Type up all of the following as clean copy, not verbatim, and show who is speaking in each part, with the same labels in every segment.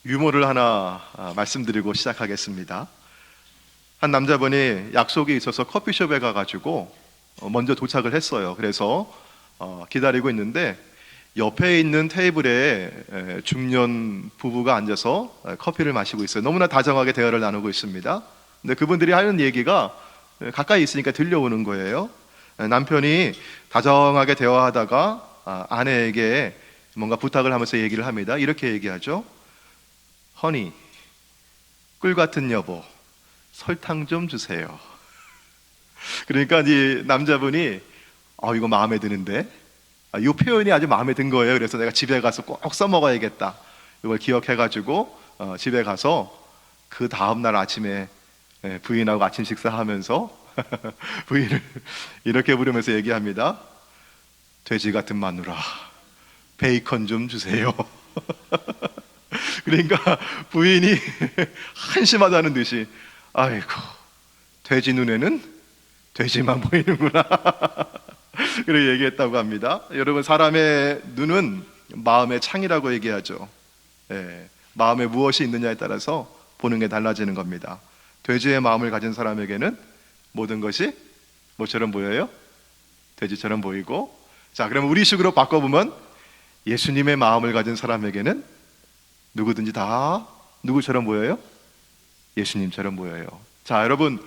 Speaker 1: 유머를 하나 말씀드리고 시작하겠습니다. 한 남자분이 약속이 있어서 커피숍에 가가지고 먼저 도착을 했어요. 그래서 기다리고 있는데 옆에 있는 테이블에 중년 부부가 앉아서 커피를 마시고 있어요. 너무나 다정하게 대화를 나누고 있습니다. 근데 그분들이 하는 얘기가 가까이 있으니까 들려오는 거예요. 남편이 다정하게 대화하다가 아내에게 뭔가 부탁을 하면서 얘기를 합니다. 이렇게 얘기하죠. 허니, 꿀 같은 여보, 설탕 좀 주세요. 그러니까 이 남자분이 이거 마음에 드는데, 이 표현이 아주 마음에 든 거예요. 그래서 내가 집에 가서 꼭 써먹어야겠다. 이걸 기억해가지고 집에 가서 그 다음날 아침에 부인하고 아침 식사하면서 부인을 이렇게 부르면서 얘기합니다. 돼지 같은 마누라, 베이컨 좀 주세요. 그러니까 부인이 한심하다는 듯이 아이고, 돼지 눈에는 돼지만 보이는구나. 그렇게 얘기했다고 합니다. 여러분, 사람의 눈은 마음의 창이라고 얘기하죠. 마음에 무엇이 있느냐에 따라서 보는 게 달라지는 겁니다. 돼지의 마음을 가진 사람에게는 모든 것이 뭐처럼 보여요? 돼지처럼 보이고, 자, 그럼 우리식으로 바꿔보면 예수님의 마음을 가진 사람에게는 누구든지 다 누구처럼 보여요? 예수님처럼 보여요. 자, 여러분,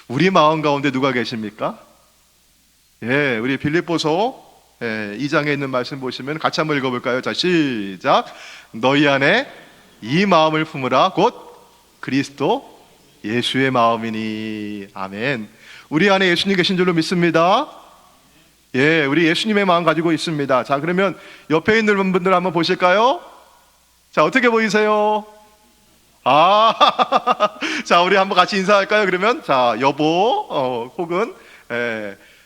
Speaker 1: 우리 마음 가운데 누가 계십니까? 우리 빌립보서 2장에 있는 말씀 보시면 같이 한번 읽어볼까요? 자, 시작. 너희 안에 이 마음을 품으라. 곧 그리스도 예수의 마음이니. 아멘. 우리 안에 예수님 계신 줄로 믿습니다. 우리 예수님의 마음 가지고 있습니다. 자, 그러면 옆에 있는 분들 한번 보실까요? 자, 어떻게 보이세요? 자, 우리 한번 같이 인사할까요? 그러면 자, 여보, 혹은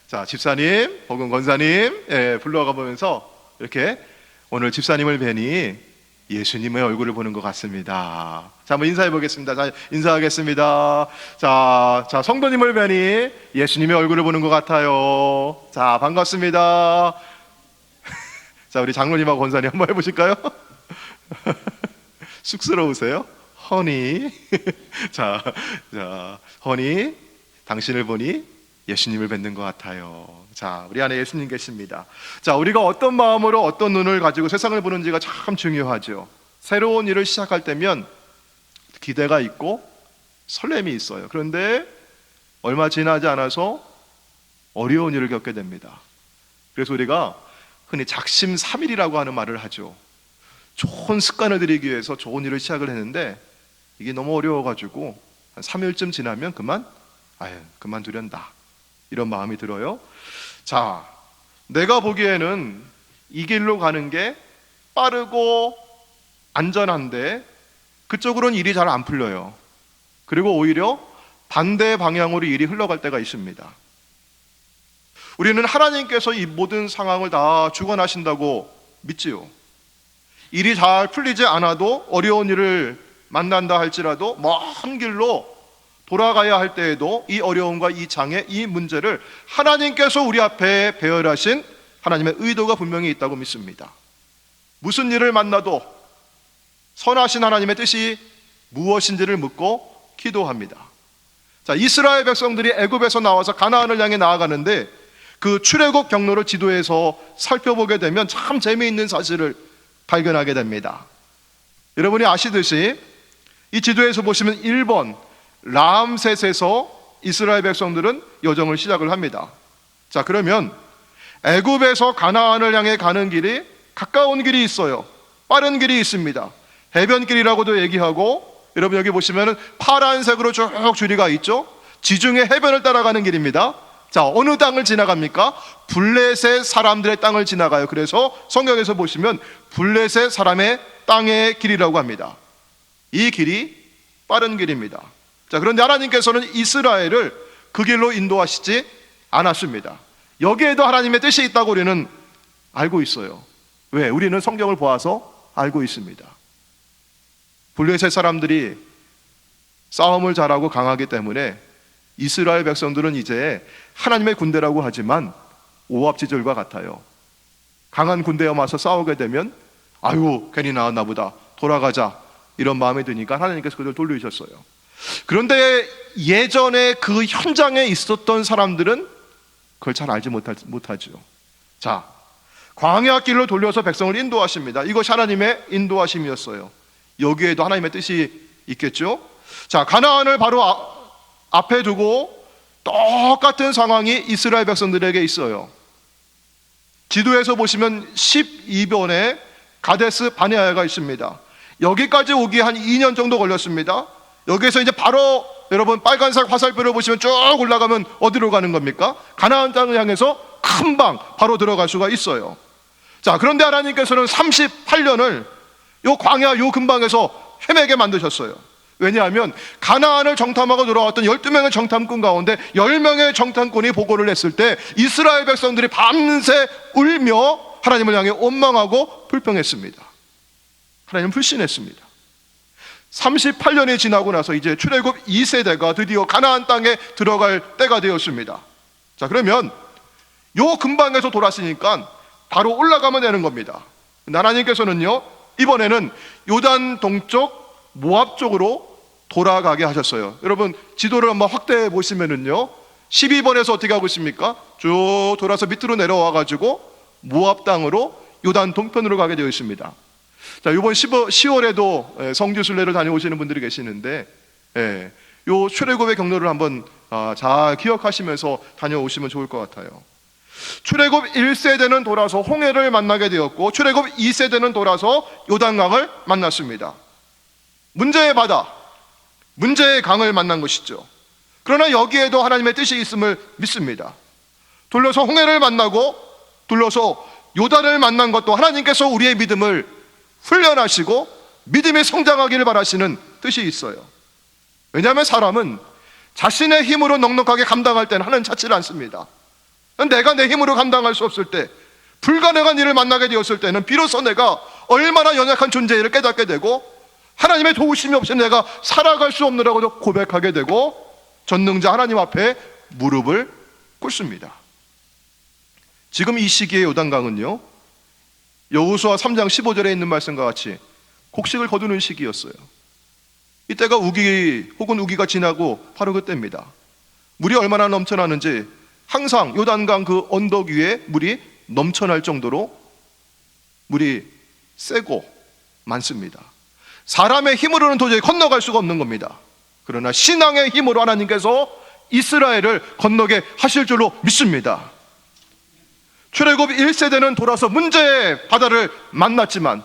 Speaker 1: 자, 집사님 혹은 권사님 불러가 보면서 이렇게 오늘 집사님을 뵈니 예수님의 얼굴을 보는 것 같습니다. 자, 한번 인사해 보겠습니다. 자, 인사하겠습니다. 자, 성도님을 뵈니 예수님의 얼굴을 보는 것 같아요. 자, 반갑습니다. 자, 우리 장로님하고 권사님 한번 해보실까요? 쑥스러우세요? 허니. 자, 허니, 당신을 보니 예수님을 뵙는 것 같아요. 자, 우리 안에 예수님 계십니다. 자, 우리가 어떤 마음으로 어떤 눈을 가지고 세상을 보는지가 참 중요하죠. 새로운 일을 시작할 때면 기대가 있고 설렘이 있어요. 그런데 얼마 지나지 않아서 어려운 일을 겪게 됩니다. 그래서 우리가 흔히 작심삼일이라고 하는 말을 하죠. 좋은 습관을 들이기 위해서 좋은 일을 시작을 했는데 이게 너무 어려워가지고 한 3일쯤 지나면 그만두련다, 이런 마음이 들어요. 자, 내가 보기에는 이 길로 가는 게 빠르고 안전한데 그쪽으로는 일이 잘 안 풀려요. 그리고 오히려 반대 방향으로 일이 흘러갈 때가 있습니다. 우리는 하나님께서 이 모든 상황을 다 주관하신다고 믿지요. 일이 잘 풀리지 않아도, 어려운 일을 만난다 할지라도 먼 길로 돌아가야 할 때에도 이 어려움과 이 장애, 이 문제를 하나님께서 우리 앞에 배열하신 하나님의 의도가 분명히 있다고 믿습니다. 무슨 일을 만나도 선하신 하나님의 뜻이 무엇인지를 묻고 기도합니다. 자, 이스라엘 백성들이 애굽에서 나와서 가나안을 향해 나아가는데 그 출애굽 경로를 지도에서 살펴보게 되면 참 재미있는 사실을 발견하게 됩니다. 여러분이 아시듯이 이 지도에서 보시면 1번 람셋에서 이스라엘 백성들은 여정을 시작을 합니다. 자, 그러면 애굽에서 가나안을 향해 가는 길이 가까운 길이 있어요. 빠른 길이 있습니다. 해변길이라고도 얘기하고, 여러분 여기 보시면 파란색으로 쭉 줄이가 있죠. 지중해 해변을 따라가는 길입니다. 자, 어느 땅을 지나갑니까? 블레셋 사람들의 땅을 지나가요. 그래서 성경에서 보시면 블레셋 사람의 땅의 길이라고 합니다. 이 길이 빠른 길입니다. 자, 그런데 하나님께서는 이스라엘을 그 길로 인도하시지 않았습니다. 여기에도 하나님의 뜻이 있다고 우리는 알고 있어요. 왜? 우리는 성경을 보아서 알고 있습니다. 블레셋 사람들이 싸움을 잘하고 강하기 때문에 이스라엘 백성들은 이제 하나님의 군대라고 하지만 오합지졸과 같아요. 강한 군대와 맞서 싸우게 되면 괜히 나왔나 보다, 돌아가자, 이런 마음이 드니까 하나님께서 그들을 돌려주셨어요. 그런데 예전에 그 현장에 있었던 사람들은 그걸 잘 알지 못하죠. 자, 광야 길로 돌려서 백성을 인도하십니다. 이것이 하나님의 인도하심이었어요. 여기에도 하나님의 뜻이 있겠죠. 자, 가나안을 바로 앞에 두고 똑같은 상황이 이스라엘 백성들에게 있어요. 지도에서 보시면 12번에 가데스 바네아가 있습니다. 여기까지 오기 한 2년 정도 걸렸습니다. 여기에서 이제 바로 여러분 빨간색 화살표를 보시면 쭉 올라가면 어디로 가는 겁니까? 가나안 땅을 향해서 금방 바로 들어갈 수가 있어요. 자, 그런데 하나님께서는 38년을 요 광야 요 근방에서 헤매게 만드셨어요. 왜냐하면 가나안을 정탐하고 돌아왔던 12명의 정탐꾼 가운데 10명의 정탐꾼이 보고를 했을 때 이스라엘 백성들이 밤새 울며 하나님을 향해 원망하고 불평했습니다. 하나님은 불신했습니다. 38년이 지나고 나서 이제 출애굽 2세대가 드디어 가나안 땅에 들어갈 때가 되었습니다. 자, 그러면 요 근방에서 돌았으니까 바로 올라가면 되는 겁니다. 하나님께서는요, 이번에는 요단 동쪽 모압 쪽으로 돌아가게 하셨어요. 여러분 지도를 한번 확대해 보시면은요, 12번에서 어떻게 하고 있습니까? 쭉 돌아서 밑으로 내려와 가지고 모압 땅으로 요단 동편으로 가게 되어 있습니다. 자, 이번 10월에도 성지순례를 다녀오시는 분들이 계시는데, 요 출애굽의 경로를 한번 잘 기억하시면서 다녀오시면 좋을 것 같아요. 출애굽 1세대는 돌아서 홍해를 만나게 되었고, 출애굽 2세대는 돌아서 요단강을 만났습니다. 문제의 바다, 문제의 강을 만난 것이죠. 그러나 여기에도 하나님의 뜻이 있음을 믿습니다. 돌려서 홍해를 만나고 돌려서 요단을 만난 것도 하나님께서 우리의 믿음을 훈련하시고 믿음이 성장하기를 바라시는 뜻이 있어요. 왜냐하면 사람은 자신의 힘으로 넉넉하게 감당할 때는 하나님 찾지를 않습니다. 내가 내 힘으로 감당할 수 없을 때, 불가능한 일을 만나게 되었을 때는 비로소 내가 얼마나 연약한 존재를 깨닫게 되고 하나님의 도우심이 없이 내가 살아갈 수 없느라고 고백하게 되고 전능자 하나님 앞에 무릎을 꿇습니다. 지금 이 시기의 요단강은요, 여호수아 3장 15절에 있는 말씀과 같이 곡식을 거두는 시기였어요. 이때가 우기 혹은 우기가 지나고 바로 그때입니다. 물이 얼마나 넘쳐나는지 항상 요단강 그 언덕 위에 물이 넘쳐날 정도로 물이 세고 많습니다. 사람의 힘으로는 도저히 건너갈 수가 없는 겁니다. 그러나 신앙의 힘으로 하나님께서 이스라엘을 건너게 하실 줄로 믿습니다. 출애굽 1세대는 돌아서 문제의 바다를 만났지만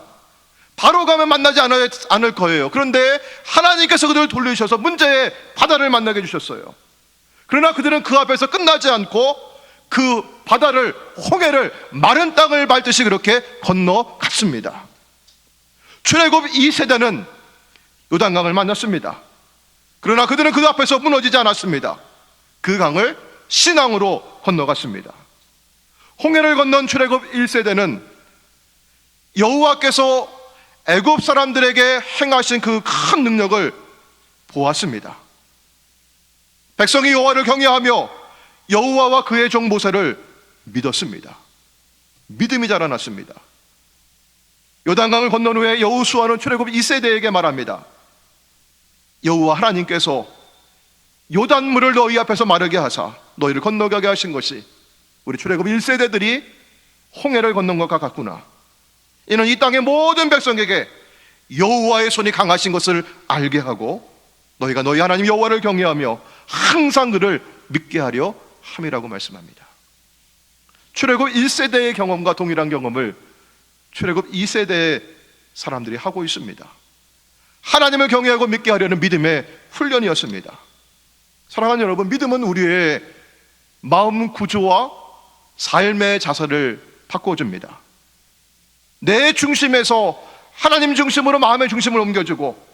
Speaker 1: 바로 가면 만나지 않을 거예요. 그런데 하나님께서 그들을 돌리셔서 문제의 바다를 만나게 해주셨어요. 그러나 그들은 그 앞에서 끝나지 않고 그 바다를, 홍해를 마른 땅을 밟듯이 그렇게 건너갔습니다. 출애굽 2세대는 요단강을 만났습니다. 그러나 그들은 그 앞에서 무너지지 않았습니다. 그 강을 신앙으로 건너갔습니다. 홍해를 건넌 출애굽 1세대는 여호와께서 애굽 사람들에게 행하신 그 큰 능력을 보았습니다. 백성이 여호와를 경외하며 여호와와 그의 종 모세를 믿었습니다. 믿음이 자라났습니다. 요단강을 건넌 후에 여호수아는 출애굽 2세대에게 말합니다. 여호와 하나님께서 요단물을 너희 앞에서 마르게 하사 너희를 건너가게 하신 것이 우리 출애굽 1세대들이 홍해를 건넌 것과 같구나. 이는 이 땅의 모든 백성에게 여호와의 손이 강하신 것을 알게 하고 너희가 너희 하나님 여호와를 경외하며 항상 그를 믿게 하려 함이라고 말씀합니다. 출애굽 1세대의 경험과 동일한 경험을 출애굽 2세대의 사람들이 하고 있습니다. 하나님을 경외하고 믿게 하려는 믿음의 훈련이었습니다. 사랑하는 여러분, 믿음은 우리의 마음 구조와 삶의 자세를 바꿔줍니다. 내 중심에서 하나님 중심으로 마음의 중심을 옮겨주고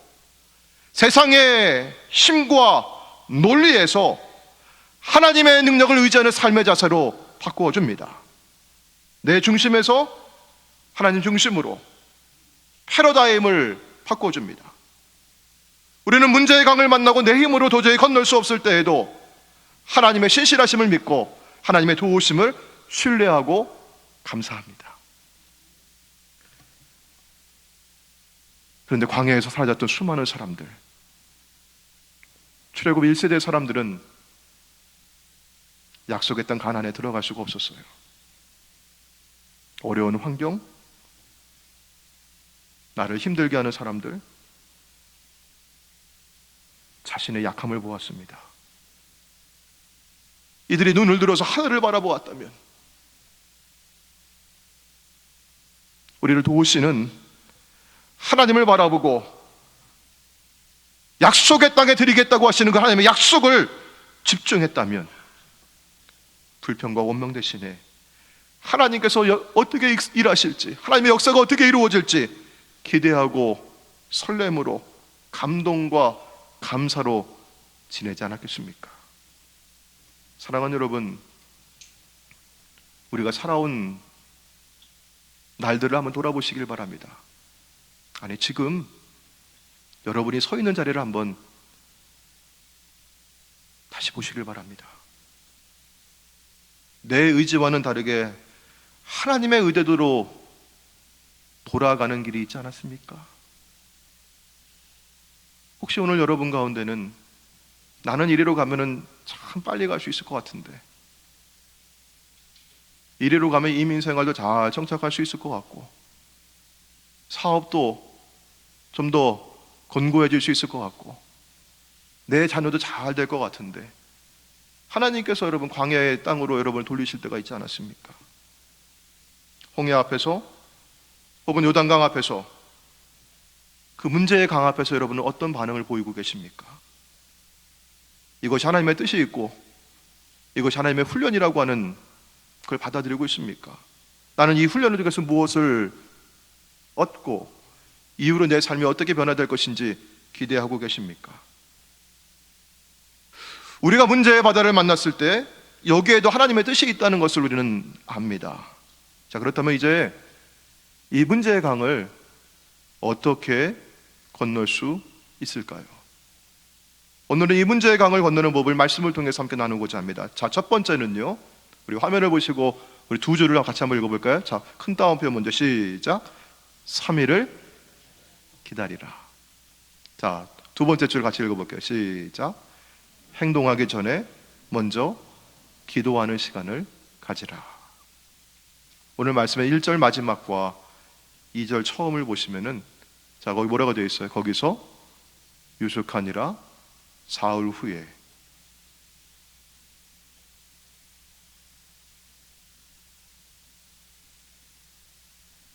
Speaker 1: 세상의 힘과 논리에서 하나님의 능력을 의지하는 삶의 자세로 바꾸어줍니다. 내 중심에서 하나님 중심으로 패러다임을 바꿔줍니다. 우리는 문제의 강을 만나고 내 힘으로 도저히 건널 수 없을 때에도 하나님의 신실하심을 믿고 하나님의 도우심을 신뢰하고 감사합니다. 그런데 광야에서 사라졌던 수많은 사람들, 출애굽 1세대 사람들은 약속의 땅 가나안에 들어갈 수가 없었어요. 어려운 환경, 나를 힘들게 하는 사람들, 자신의 약함을 보았습니다. 이들이 눈을 들어서 하늘을 바라보았다면 우리를 도우시는 하나님을 바라보고 약속의 땅에 드리겠다고 하시는 그 하나님의 약속을 집중했다면 불평과 원망 대신에 하나님께서 어떻게 일하실지, 하나님의 역사가 어떻게 이루어질지 기대하고 설렘으로, 감동과 감사로 지내지 않았겠습니까? 사랑하는 여러분, 우리가 살아온 날들을 한번 돌아보시길 바랍니다. 아니, 지금 여러분이 서 있는 자리를 한번 다시 보시길 바랍니다. 내 의지와는 다르게 하나님의 의대로 돌아가는 길이 있지 않았습니까? 혹시 오늘 여러분 가운데는 나는 이리로 가면은 참 빨리 갈 수 있을 것 같은데, 이리로 가면 이민생활도 잘 정착할 수 있을 것 같고, 사업도 좀 더 건고해질 수 있을 것 같고, 내 자녀도 잘 될 것 같은데, 하나님께서 여러분 광야의 땅으로 여러분을 돌리실 때가 있지 않았습니까? 홍해 앞에서 혹은 요단강 앞에서, 그 문제의 강 앞에서 여러분은 어떤 반응을 보이고 계십니까? 이것이 하나님의 뜻이 있고 이것이 하나님의 훈련이라고 하는 그걸 받아들이고 있습니까? 나는 이 훈련을 통해서 무엇을 얻고 이후로 내 삶이 어떻게 변화될 것인지 기대하고 계십니까? 우리가 문제의 바다를 만났을 때 여기에도 하나님의 뜻이 있다는 것을 우리는 압니다. 자, 그렇다면 이제 이 문제의 강을 어떻게 건널 수 있을까요? 오늘은 이 문제의 강을 건너는 법을 말씀을 통해서 함께 나누고자 합니다. 자, 첫 번째는요, 우리 화면을 보시고 우리 두 줄을 같이 한번 읽어볼까요? 자, 큰 따옴표 먼저 시작. 3일을 기다리라. 자, 두 번째 줄 같이 읽어볼게요. 시작. 행동하기 전에 먼저 기도하는 시간을 가지라. 오늘 말씀의 1절 마지막과 2절 처음을 보시면은, 자, 거기 뭐라고 되어 있어요? 거기서 유숙하니라 사흘 후에.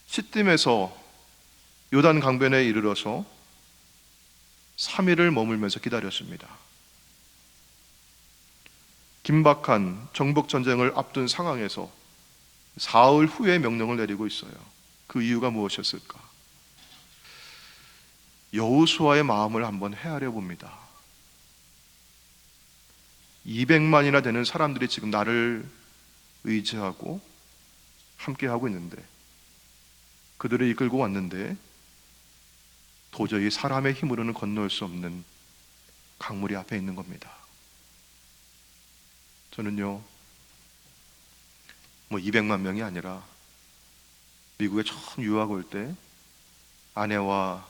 Speaker 1: 시딤에서 요단 강변에 이르러서 3일을 머물면서 기다렸습니다. 긴박한 정복 전쟁을 앞둔 상황에서 사흘 후에 명령을 내리고 있어요. 그 이유가 무엇이었을까? 여호수아의 마음을 한번 헤아려 봅니다. 200만이나 되는 사람들이 지금 나를 의지하고 함께하고 있는데, 그들을 이끌고 왔는데 도저히 사람의 힘으로는 건널 수 없는 강물이 앞에 있는 겁니다. 저는요, 200만 명이 아니라 미국에 처음 유학 올 때 아내와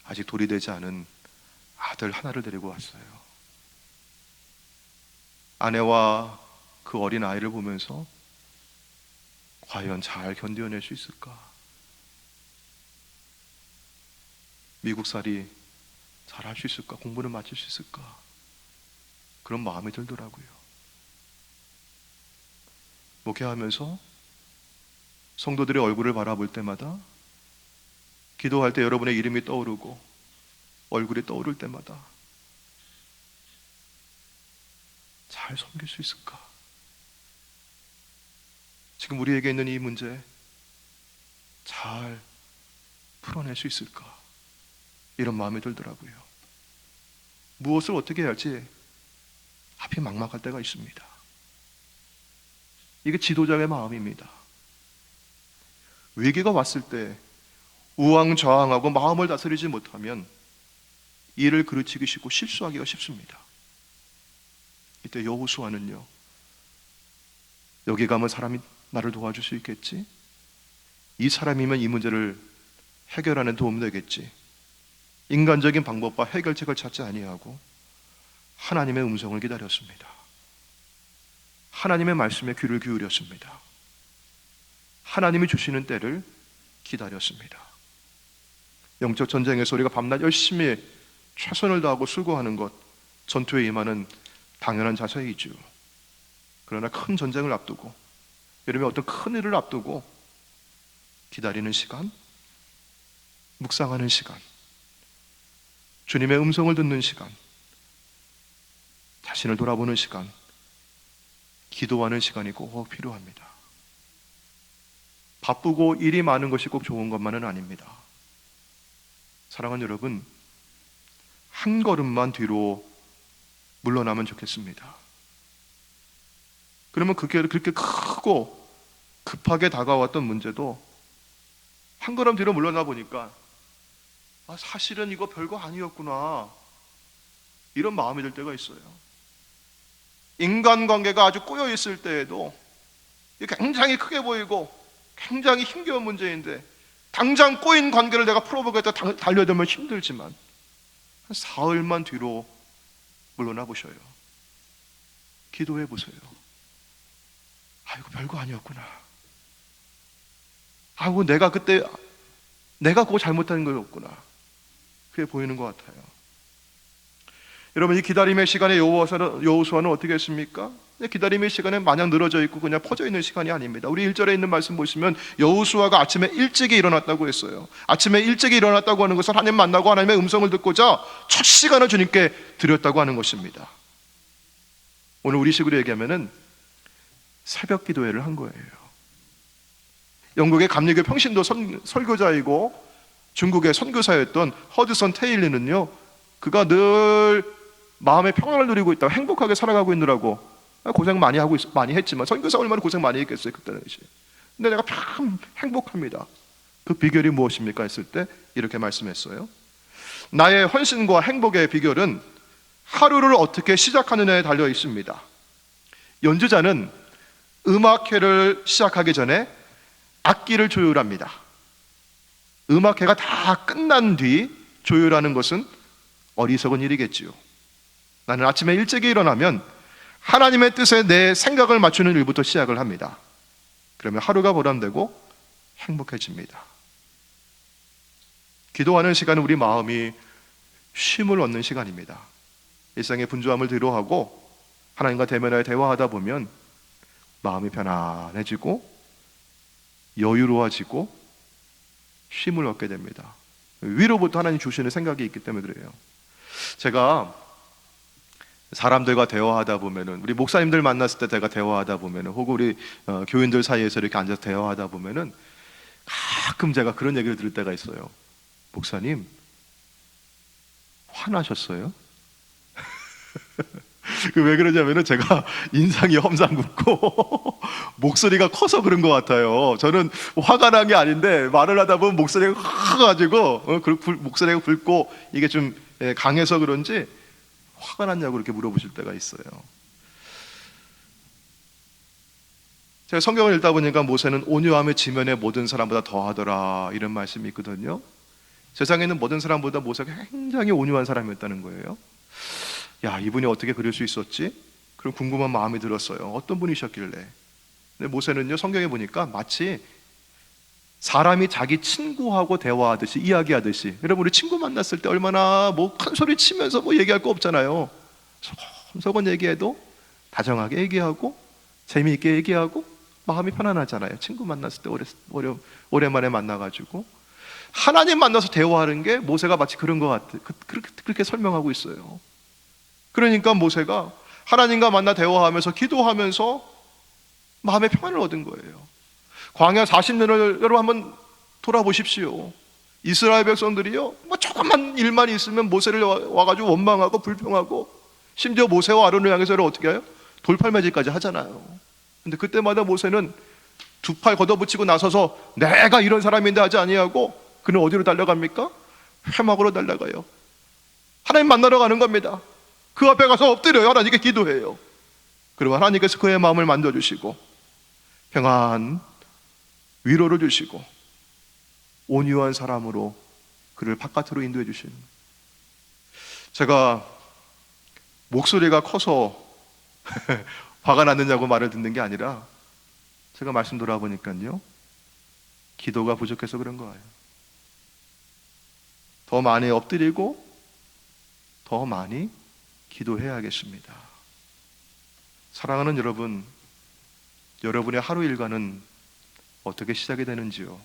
Speaker 1: 아직 돌이 되지 않은 아들 하나를 데리고 왔어요. 아내와 그 어린 아이를 보면서 과연 잘 견뎌낼 수 있을까? 미국살이 잘 할 수 있을까? 공부는 마칠 수 있을까? 그런 마음이 들더라고요. 목회하면서 성도들의 얼굴을 바라볼 때마다, 기도할 때 여러분의 이름이 떠오르고 얼굴이 떠오를 때마다 잘 섬길 수 있을까? 지금 우리에게 있는 이 문제 잘 풀어낼 수 있을까? 이런 마음이 들더라고요. 무엇을 어떻게 해야 할지 앞이 막막할 때가 있습니다. 이게 지도자의 마음입니다. 위기가 왔을 때 우왕좌왕하고 마음을 다스리지 못하면 일을 그르치기 쉽고 실수하기가 쉽습니다. 이때 여호수아는요, 여기 가면 사람이 나를 도와줄 수 있겠지? 이 사람이면 이 문제를 해결하는 도움 되겠지? 인간적인 방법과 해결책을 찾지 아니하고 하나님의 음성을 기다렸습니다. 하나님의 말씀에 귀를 기울였습니다. 하나님이 주시는 때를 기다렸습니다. 영적 전쟁에서 우리가 밤낮 열심히 최선을 다하고 수고하는 것, 전투에 임하는 당연한 자세이죠. 그러나 큰 전쟁을 앞두고, 여러분이 어떤 큰 일을 앞두고 기다리는 시간, 묵상하는 시간, 주님의 음성을 듣는 시간, 자신을 돌아보는 시간, 기도하는 시간이 꼭 필요합니다. 바쁘고 일이 많은 것이 꼭 좋은 것만은 아닙니다. 사랑하는 여러분, 한 걸음만 뒤로 물러나면 좋겠습니다. 그러면 그렇게 크고 급하게 다가왔던 문제도 한 걸음 뒤로 물러나 보니까 사실은 이거 별거 아니었구나, 이런 마음이 들 때가 있어요. 인간관계가 아주 꼬여 있을 때에도 굉장히 크게 보이고 굉장히 힘겨운 문제인데 당장 꼬인 관계를 내가 풀어보겠다 달려들면 힘들지만 한 사흘만 뒤로 물러나 보셔요. 기도해 보세요. 이거 별거 아니었구나. 내가 그때 그거 잘못한 거였구나. 그게 보이는 것 같아요. 여러분, 이 기다림의 시간에 여호수아는 어떻게 했습니까? 기다림의 시간에 마냥 늘어져 있고 그냥 퍼져 있는 시간이 아닙니다. 우리 1절에 있는 말씀 보시면 여호수아가 아침에 일찍이 일어났다고 했어요. 아침에 일찍이 일어났다고 하는 것은 하나님 만나고 하나님의 음성을 듣고자 첫 시간을 주님께 드렸다고 하는 것입니다. 오늘 우리식으로 얘기하면은 새벽 기도회를 한 거예요. 영국의 감리교 평신도 설교자이고 중국의 선교사였던 허드선 테일리는요, 그가 늘 마음의 평안을 누리고 있다고, 행복하게 살아가고 있느라고 고생 많이 했지만, 선교사 얼마나 고생 많이 했겠어요 그때 당시에. 근데 내가 참 행복합니다. 그 비결이 무엇입니까 했을 때 이렇게 말씀했어요. 나의 헌신과 행복의 비결은 하루를 어떻게 시작하느냐에 달려 있습니다. 연주자는 음악회를 시작하기 전에 악기를 조율합니다. 음악회가 다 끝난 뒤 조율하는 것은 어리석은 일이겠지요. 나는 아침에 일찍 일어나면 하나님의 뜻에 내 생각을 맞추는 일부터 시작을 합니다. 그러면 하루가 보람되고 행복해집니다. 기도하는 시간은 우리 마음이 쉼을 얻는 시간입니다. 일상의 분주함을 뒤로하고 하나님과 대면하여 대화하다 보면 마음이 편안해지고 여유로워지고 쉼을 얻게 됩니다. 위로부터 하나님 주시는 생각이 있기 때문에 그래요. 제가 사람들과 대화하다 보면은, 우리 목사님들 만났을 때 제가 대화하다 보면은, 혹은 우리 교인들 사이에서 이렇게 앉아서 대화하다 보면은 가끔 제가 그런 얘기를 들을 때가 있어요. 목사님, 화나셨어요? 왜 그러냐면은 제가 인상이 험상궂고 목소리가 커서 그런 것 같아요. 저는 화가 난 게 아닌데 말을 하다 보면 목소리가 커가지고 목소리가 굵고 이게 좀 강해서 그런지 화가 났냐고 이렇게 물어보실 때가 있어요. 제가 성경을 읽다 보니까 모세는 온유함의 지면에 모든 사람보다 더하더라, 이런 말씀이 있거든요. 세상에 있는 모든 사람보다 모세가 굉장히 온유한 사람이었다는 거예요. 이분이 어떻게 그럴 수 있었지? 그런 궁금한 마음이 들었어요. 어떤 분이셨길래? 근데 모세는요, 성경에 보니까 마치 사람이 자기 친구하고 대화하듯이, 이야기하듯이, 여러분 우리 친구 만났을 때 얼마나 큰 소리 치면서 얘기할 거 없잖아요. 소곤소곤 얘기해도 다정하게 얘기하고 재미있게 얘기하고 마음이 편안하잖아요. 친구 만났을 때 오랜만에 만나가지고 하나님 만나서 대화하는 게 모세가 마치 그런 것 같아. 그렇게 설명하고 있어요. 그러니까 모세가 하나님과 만나 대화하면서 기도하면서 마음의 평안을 얻은 거예요. 광야 40년을 여러분 한번 돌아보십시오. 이스라엘 백성들이요, 조금만 일만 있으면 모세를 와가지고 원망하고 불평하고, 심지어 모세와 아론을 향해서 어떻게 해요? 돌팔매질까지 하잖아요. 근데 그때마다 모세는 두 팔 걷어붙이고 나서서 내가 이런 사람인데 하지 아니하고 그는 어디로 달려갑니까? 회막으로 달려가요. 하나님 만나러 가는 겁니다. 그 앞에 가서 엎드려요. 하나님께 기도해요. 그리고 하나님께서 그의 마음을 만져주시고 평안, 위로를 주시고 온유한 사람으로 그를 바깥으로 인도해 주시는, 제가 목소리가 커서 화가 났느냐고 말을 듣는 게 아니라 제가 말씀 돌아보니까요, 기도가 부족해서 그런 거예요. 더 많이 엎드리고 더 많이 기도해야겠습니다. 사랑하는 여러분, 여러분의 하루 일과는 어떻게 시작이 되는지요?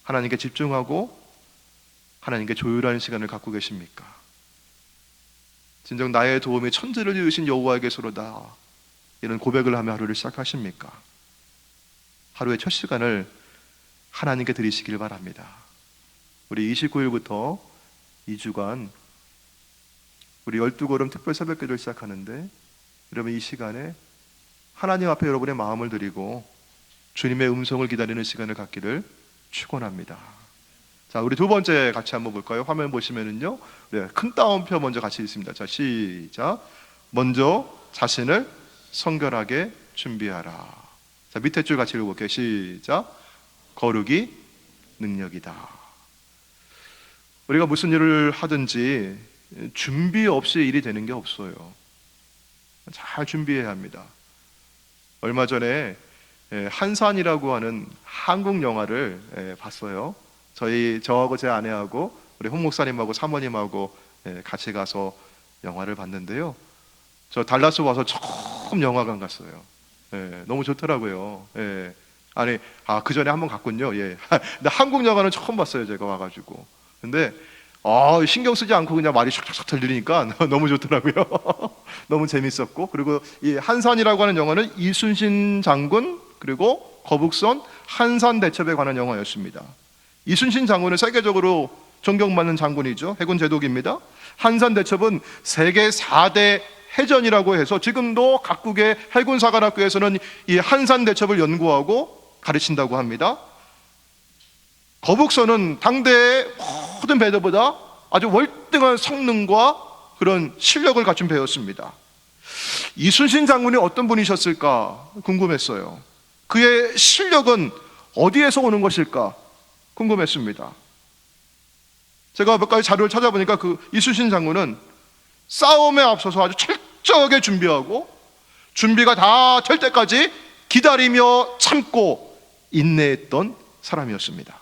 Speaker 1: 하나님께 집중하고 하나님께 조율하는 시간을 갖고 계십니까? 진정 나의 도움이 천지를 지으신 여호와에게서로다, 이런 고백을 하며 하루를 시작하십니까? 하루의 첫 시간을 하나님께 드리시길 바랍니다. 우리 29일부터 2주간 우리 12걸음 특별 새벽기도를 시작하는데, 여러분 이 시간에 하나님 앞에 여러분의 마음을 드리고 주님의 음성을 기다리는 시간을 갖기를 축원합니다. 자, 우리 두 번째 같이 한번 볼까요? 화면 보시면은요, 네, 큰 따옴표 먼저 같이 있습니다. 자, 시작. 먼저 자신을 성결하게 준비하라. 자, 밑에 줄 같이 읽어볼게요. 시작. 거룩이 능력이다. 우리가 무슨 일을 하든지 준비 없이 일이 되는 게 없어요. 잘 준비해야 합니다. 얼마 전에 한산이라고 하는 한국 영화를 봤어요. 저하고 제 아내하고 우리 홍 목사님하고 사모님하고 같이 가서 영화를 봤는데요. 저 달라스 와서 처음 영화관 갔어요. 너무 좋더라고요. 아니, 그 전에 한번 갔군요. 근데 한국 영화는 처음 봤어요, 제가 와가지고. 근데 신경 쓰지 않고 그냥 말이 샥샥샥 들리니까 너무 좋더라고요. 너무 재밌었고, 그리고 이 한산이라고 하는 영화는 이순신 장군 그리고 거북선 한산 대첩에 관한 영화였습니다. 이순신 장군은 세계적으로 존경받는 장군이죠. 해군 제독입니다. 한산 대첩은 세계 4대 해전이라고 해서 지금도 각국의 해군사관학교에서는 이 한산 대첩을 연구하고 가르친다고 합니다. 거북선은 당대의 모든 배들보다 아주 월등한 성능과 그런 실력을 갖춘 배였습니다. 이순신 장군이 어떤 분이셨을까 궁금했어요. 그의 실력은 어디에서 오는 것일까 궁금했습니다. 제가 몇 가지 자료를 찾아보니까 그 이순신 장군은 싸움에 앞서서 아주 철저하게 준비하고 준비가 다 될 때까지 기다리며 참고 인내했던 사람이었습니다.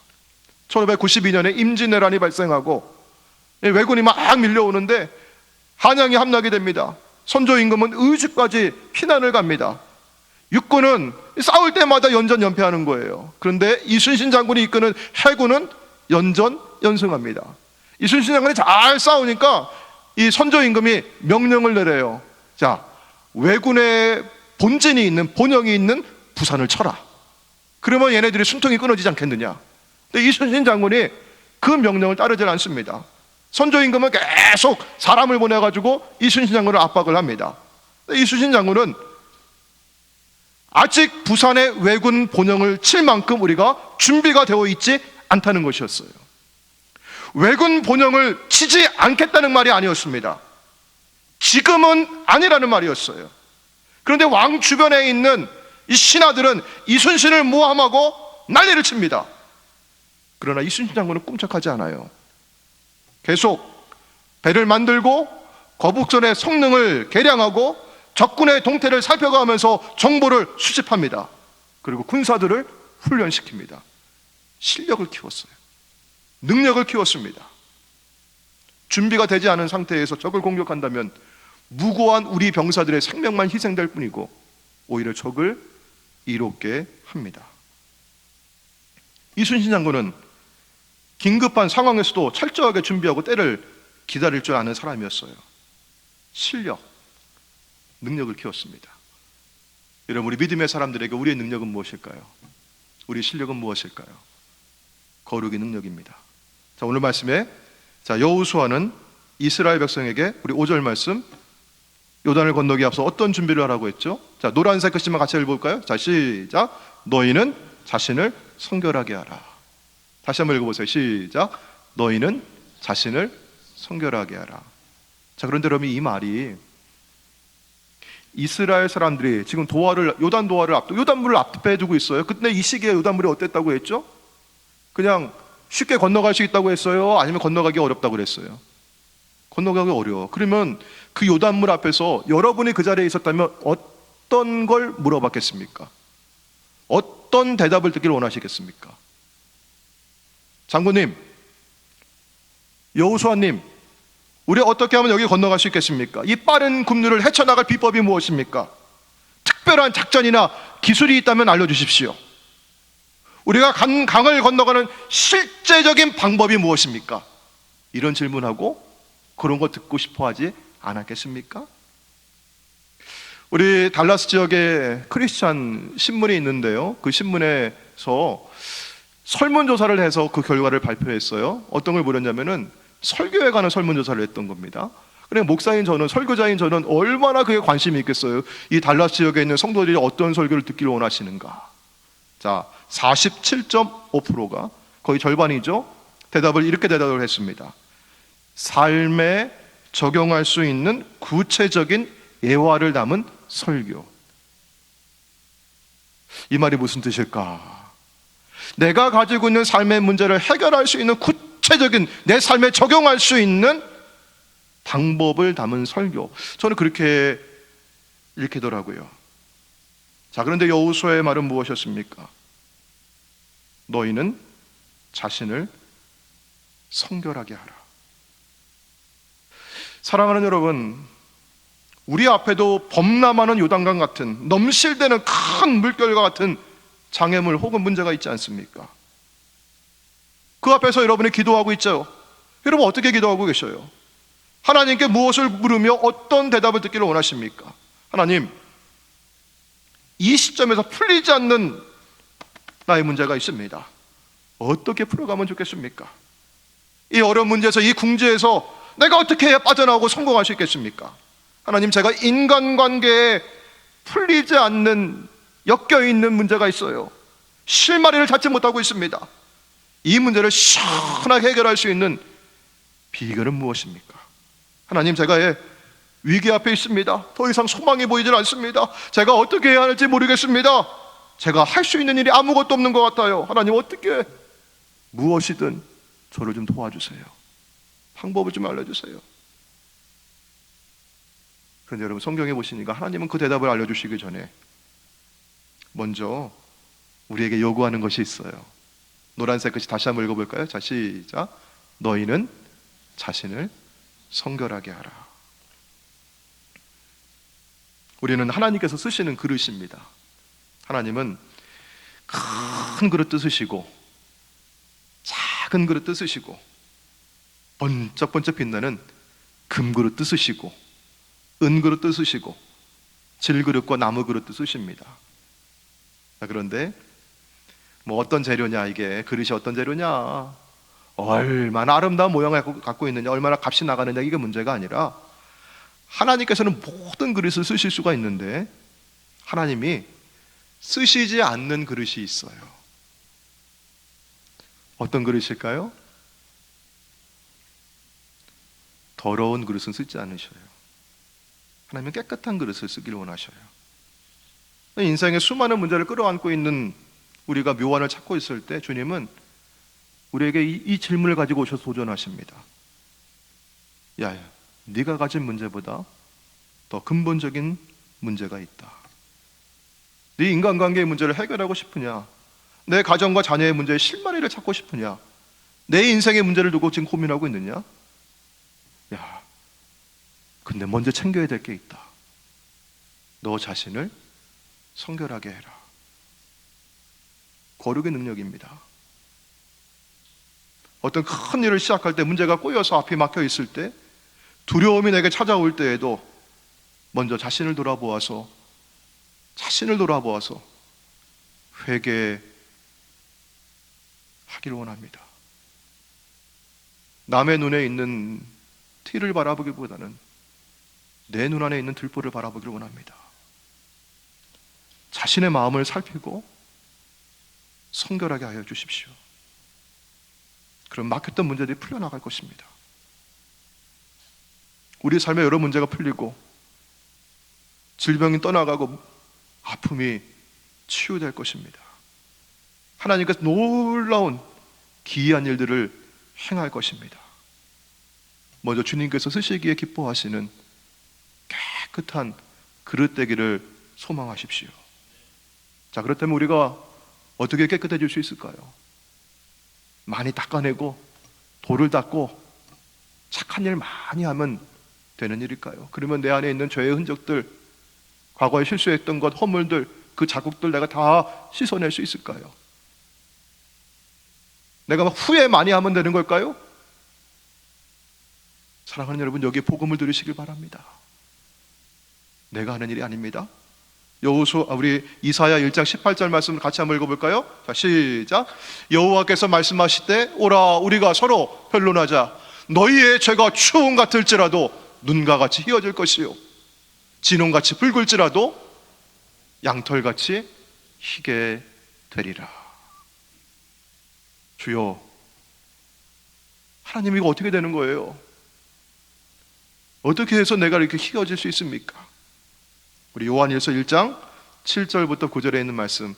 Speaker 1: 1592년에 임진왜란이 발생하고 왜군이 막 밀려오는데 한양이 함락이 됩니다. 선조 임금은 의주까지 피난을 갑니다. 육군은 싸울 때마다 연전연패하는 거예요. 그런데 이순신 장군이 이끄는 해군은 연전연승합니다. 이순신 장군이 잘 싸우니까 이 선조 임금이 명령을 내려요. 자, 왜군의 본진이 있는, 본영이 있는 부산을 쳐라. 그러면 얘네들이 숨통이 끊어지지 않겠느냐. 근데 이순신 장군이 그 명령을 따르질 않습니다. 선조 임금은 계속 사람을 보내가지고 이순신 장군을 압박을 합니다. 이순신 장군은 아직 부산의 왜군 본영을 칠 만큼 우리가 준비가 되어 있지 않다는 것이었어요. 왜군 본영을 치지 않겠다는 말이 아니었습니다. 지금은 아니라는 말이었어요. 그런데 왕 주변에 있는 이 신하들은 이순신을 모함하고 난리를 칩니다. 그러나 이순신 장군은 꼼짝하지 않아요. 계속 배를 만들고 거북선의 성능을 개량하고 적군의 동태를 살펴가면서 정보를 수집합니다. 그리고 군사들을 훈련시킵니다. 실력을 키웠어요. 능력을 키웠습니다. 준비가 되지 않은 상태에서 적을 공격한다면 무고한 우리 병사들의 생명만 희생될 뿐이고 오히려 적을 이롭게 합니다. 이순신 장군은 긴급한 상황에서도 철저하게 준비하고 때를 기다릴 줄 아는 사람이었어요. 실력, 능력을 키웠습니다. 여러분, 우리 믿음의 사람들에게 우리의 능력은 무엇일까요? 우리 실력은 무엇일까요? 거룩의 능력입니다. 자, 오늘 말씀에 여호수아는 이스라엘 백성에게 우리 5절 말씀, 요단을 건너기 앞서 어떤 준비를 하라고 했죠? 자, 노란색 글씨만 같이 읽어볼까요? 자, 시작. 너희는 자신을 성결하게 하라. 다시 한번 읽어보세요. 시작. 너희는 자신을 성결하게 하라. 자, 그런데 여러분, 이 말이 이스라엘 사람들이 지금 요단물을 앞에 두고 있어요. 근데 이 시기에 요단물이 어땠다고 했죠? 그냥 쉽게 건너갈 수 있다고 했어요? 아니면 건너가기 어렵다고 그랬어요? 건너가기 어려워. 그러면 그 요단물 앞에서 여러분이 그 자리에 있었다면 어떤 걸 물어봤겠습니까? 어떤 대답을 듣기를 원하시겠습니까? 장군님, 여호수아님, 우리 어떻게 하면 여기 건너갈 수 있겠습니까? 이 빠른 급류를 헤쳐나갈 비법이 무엇입니까? 특별한 작전이나 기술이 있다면 알려주십시오. 우리가 강을 건너가는 실제적인 방법이 무엇입니까? 이런 질문하고 그런 거 듣고 싶어 하지 않았겠습니까? 우리 달라스 지역에 크리스찬 신문이 있는데요, 그 신문에서 설문조사를 해서 그 결과를 발표했어요. 어떤 걸 물었냐면은 설교에 관한 설문조사를 했던 겁니다. 그래, 목사인 저는, 설교자인 저는 얼마나 그게 관심이 있겠어요. 이 달라스 지역에 있는 성도들이 어떤 설교를 듣기를 원하시는가. 자, 47.5%가, 거의 절반이죠, 이렇게 대답을 했습니다. 삶에 적용할 수 있는 구체적인 예화를 담은 설교. 이 말이 무슨 뜻일까? 내가 가지고 있는 삶의 문제를 해결할 수 있는 구체적인, 내 삶에 적용할 수 있는 방법을 담은 설교. 저는 그렇게 읽히더라고요. 자, 그런데 여호수아의 말은 무엇이었습니까? 너희는 자신을 성결하게 하라. 사랑하는 여러분, 우리 앞에도 범람하는 요단강 같은, 넘실대는 큰 물결과 같은 장애물 혹은 문제가 있지 않습니까? 그 앞에서 여러분이 기도하고 있죠. 여러분 어떻게 기도하고 계셔요? 하나님께 무엇을 물으며 어떤 대답을 듣기를 원하십니까? 하나님, 이 시점에서 풀리지 않는 나의 문제가 있습니다. 어떻게 풀어가면 좋겠습니까? 이 어려운 문제에서, 이 궁지에서 내가 어떻게 해야 빠져나오고 성공할 수 있겠습니까? 하나님, 제가 인간관계에 풀리지 않는, 엮여있는 문제가 있어요. 실마리를 찾지 못하고 있습니다. 이 문제를 시원하게 해결할 수 있는 비결은 무엇입니까? 하나님, 제가 위기 앞에 있습니다. 더 이상 소망이 보이질 않습니다. 제가 어떻게 해야 할지 모르겠습니다. 제가 할 수 있는 일이 아무것도 없는 것 같아요. 하나님, 어떻게, 무엇이든 저를 좀 도와주세요. 방법을 좀 알려주세요. 그런데 여러분, 성경에 보시니까 하나님은 그 대답을 알려주시기 전에 먼저 우리에게 요구하는 것이 있어요. 노란색 글씨 다시 한번 읽어볼까요? 자, 시작. 너희는 자신을 성결하게 하라. 우리는 하나님께서 쓰시는 그릇입니다. 하나님은 큰 그릇도 쓰시고 작은 그릇도 쓰시고 번쩍번쩍 빛나는 금그릇도 쓰시고 은그릇도 쓰시고 질그릇과 나무그릇도 쓰십니다. 자, 그런데 뭐 어떤 재료냐, 이게 그릇이 어떤 재료냐, 얼마나 아름다운 모양을 갖고 있느냐, 얼마나 값이 나가느냐, 이게 문제가 아니라 하나님께서는 모든 그릇을 쓰실 수가 있는데 하나님이 쓰시지 않는 그릇이 있어요. 어떤 그릇일까요? 더러운 그릇은 쓰지 않으셔요. 하나님은 깨끗한 그릇을 쓰기를 원하셔요. 인생의 수많은 문제를 끌어안고 있는 우리가 묘안을 찾고 있을 때 주님은 우리에게 이 질문을 가지고 오셔서 도전하십니다. 야, 네가 가진 문제보다 더 근본적인 문제가 있다. 네 인간관계의 문제를 해결하고 싶으냐? 내 가정과 자녀의 문제에 실마리를 찾고 싶으냐? 내 인생의 문제를 두고 지금 고민하고 있느냐? 야, 근데 먼저 챙겨야 될 게 있다. 너 자신을 성결하게 해라. 거룩의 능력입니다. 어떤 큰 일을 시작할 때 문제가 꼬여서 앞이 막혀 있을 때, 두려움이 내게 찾아올 때에도 먼저 자신을 돌아보아서 회개하기를 원합니다. 남의 눈에 있는 티를 바라보기보다는 내 눈 안에 있는 들보를 바라보기를 원합니다. 자신의 마음을 살피고 성결하게 하여 주십시오. 그럼 막혔던 문제들이 풀려나갈 것입니다. 우리 삶의 여러 문제가 풀리고 질병이 떠나가고 아픔이 치유될 것입니다. 하나님께서 놀라운 기이한 일들을 행할 것입니다. 먼저 주님께서 쓰시기에 기뻐하시는 깨끗한 그릇 되기를 소망하십시오. 자, 그렇다면 우리가 어떻게 깨끗해질 수 있을까요? 많이 닦아내고 돌을 닦고 착한 일 많이 하면 되는 일일까요? 그러면 내 안에 있는 죄의 흔적들, 과거에 실수했던 것, 허물들, 그 자국들 내가 다 씻어낼 수 있을까요? 내가 막 후회 많이 하면 되는 걸까요? 사랑하는 여러분, 여기 복음을 들으시길 바랍니다. 내가 하는 일이 아닙니다. 우리 이사야 1장 18절 말씀을 같이 한번 읽어볼까요? 자, 시작. 여호와께서 말씀하시되 오라 우리가 서로 변론하자. 너희의 죄가 추운 같을지라도 눈과 같이 희어질 것이요 진홍같이 붉을지라도 양털같이 희게 되리라. 주여, 하나님 이거 어떻게 되는 거예요? 어떻게 해서 내가 이렇게 희어질 수 있습니까? 우리 요한일서 1장 7절부터 9절에 있는 말씀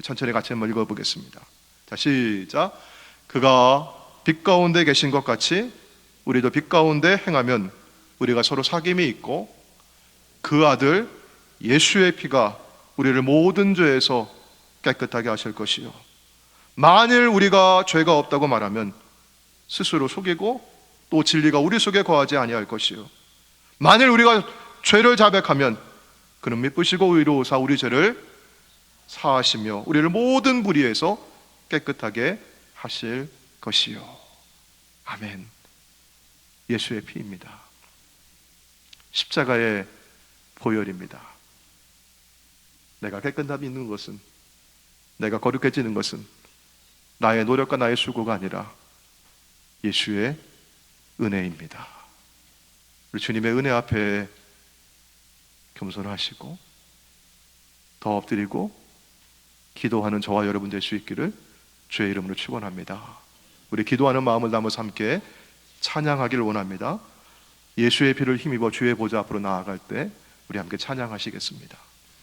Speaker 1: 천천히 같이 한번 읽어보겠습니다. 자, 시작. 그가 빛 가운데 계신 것 같이 우리도 빛 가운데 행하면 우리가 서로 사귐이 있고 그 아들 예수의 피가 우리를 모든 죄에서 깨끗하게 하실 것이요 만일 우리가 죄가 없다고 말하면 스스로 속이고 또 진리가 우리 속에 거하지 아니할 것이요 만일 우리가 죄를 자백하면 그는 미쁘시고 의로우사 우리 죄를 사하시며 우리를 모든 불의에서 깨끗하게 하실 것이요 아멘. 예수의 피입니다. 십자가의 보혈입니다. 내가 깨끗함이 있는 것은, 내가 거룩해지는 것은 나의 노력과 나의 수고가 아니라 예수의 은혜입니다. 우리 주님의 은혜 앞에 겸손하시고 더 엎드리고 기도하는 저와 여러분 될 수 있기를 주의 이름으로 축원합니다. 우리 기도하는 마음을 담아서 함께 찬양하기를 원합니다. 예수의 피를 힘입어 주의 보좌 앞으로 나아갈 때 우리 함께 찬양하시겠습니다.